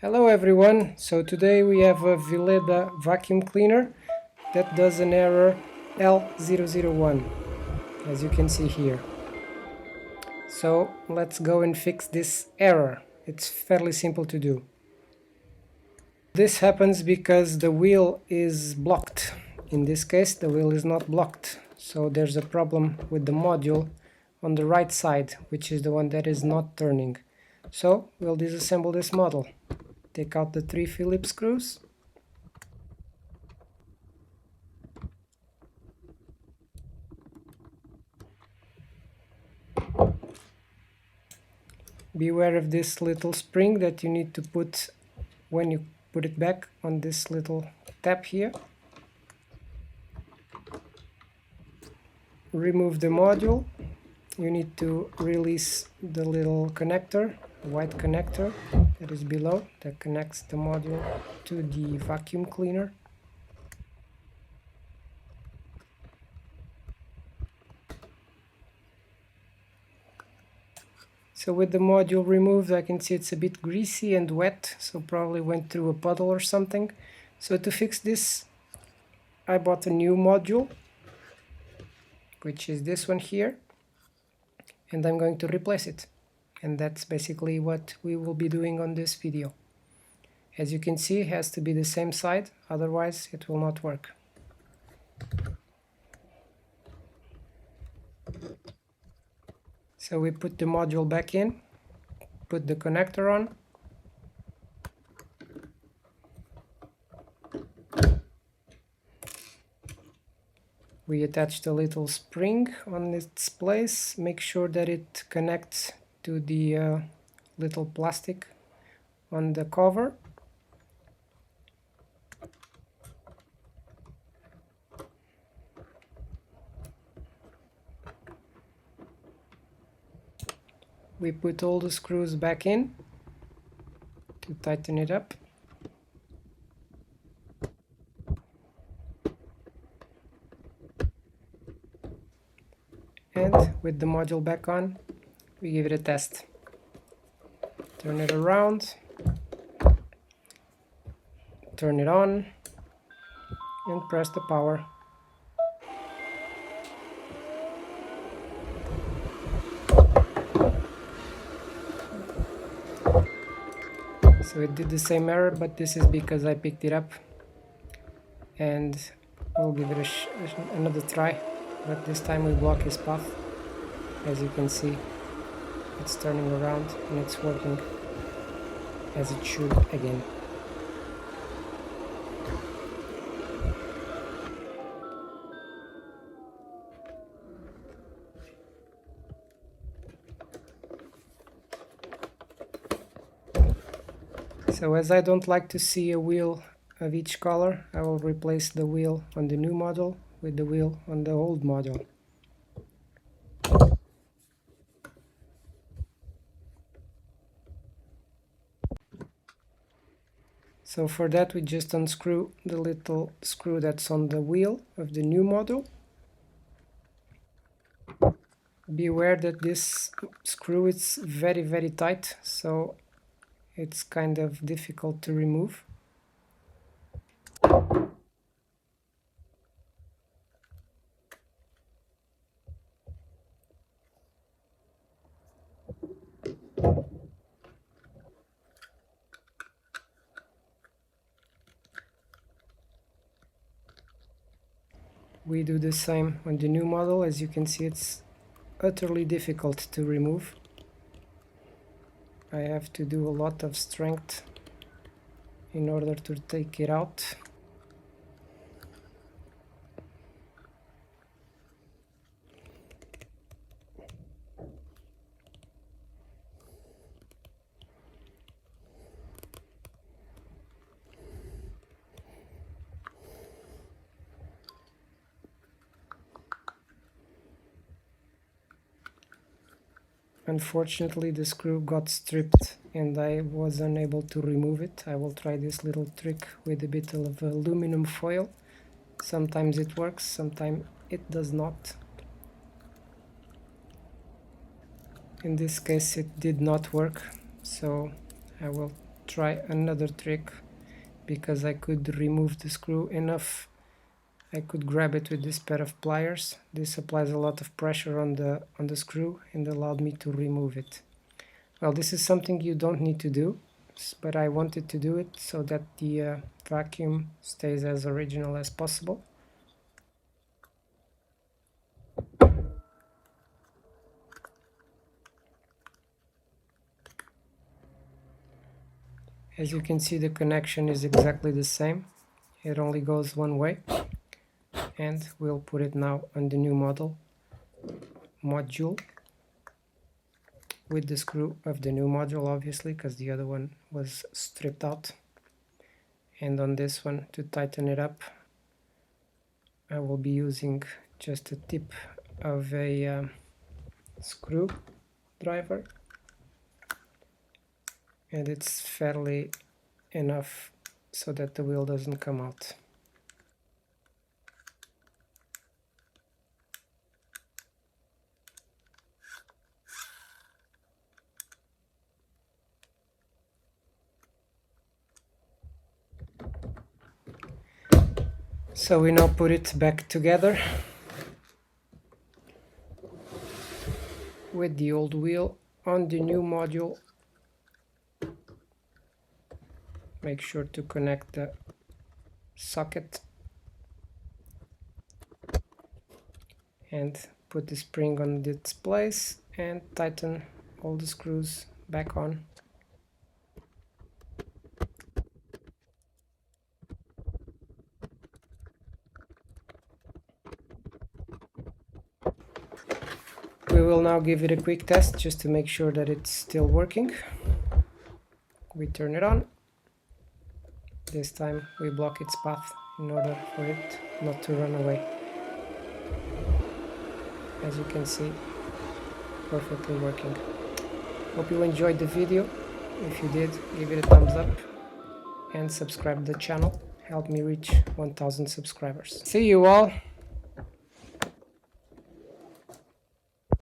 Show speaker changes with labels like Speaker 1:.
Speaker 1: Hello everyone, so today we have a Vileda vacuum cleaner that does an error L001, as you can see here. So let's go and fix this error. It's fairly simple to do. This happens because the wheel is blocked. In this case the wheel is not blocked, so there's a problem with the module on the right side, which is the one that is not turning. So we'll disassemble this model. Take out the 3 Phillips screws. Beware of this little spring that you need to put when you put it back on this little tab here. Remove the module. You need to release the little connector, white connector that is below, that connects the module to the vacuum cleaner. So with the module removed, I can see it's a bit greasy and wet, so probably went through a puddle or something. So to fix this, I bought a new module, which is this one here, and I'm going to replace it. And that's basically what we will be doing on this video. As you can see, it has to be the same side, otherwise it will not work. So we put the module back in, put the connector on, we attach the little spring on its place, make sure that it connects to the little plastic on the cover. We put all the screws back in to tighten it up. And with the module back on, we give it a test. Turn it around, turn it on, and press the power. So it did the same error, but this is because I picked it up, and we'll give it another try, but this time we block his path. As you can see, it's turning around and it's working as it should again. So as I don't like to see a wheel of each color, I will replace the wheel on the new model with the wheel on the old model. So for that we just unscrew the little screw that's on the wheel of the new model. Be aware that this screw is very tight, so it's kind of difficult to remove. We do the same on the new model. As you can see, it's utterly difficult to remove. I have to do a lot of strength in order to take it out. Unfortunately, the screw got stripped and I was unable to remove it. I will try this little trick with a bit of aluminum foil. Sometimes it works, sometimes it does not. In this case it did not work, so I will try another trick, because I could remove the screw enough. I could grab it with this pair of pliers. This applies a lot of pressure on the screw and allowed me to remove it. Well, this is something you don't need to do, but I wanted to do it so that the vacuum stays as original as possible. As you can see, the connection is exactly the same. It only goes one way. And we'll put it now on the new module with the screw of the new module, obviously, because the other one was stripped out. And on this one, to tighten it up, I will be using just a tip of a screw driver, and it's fairly enough so that the wheel doesn't come out. So we now put it back together with the old wheel on the new module. Make sure to connect the socket and put the spring on its place and tighten all the screws back on. We will now give it a quick test just to make sure that it's still working. We turn it on. This time we block its path in order for it not to run away. As you can see, perfectly working. Hope you enjoyed the video. If you did, give it a thumbs up and subscribe to the channel. Help me reach 1000 subscribers. See you all!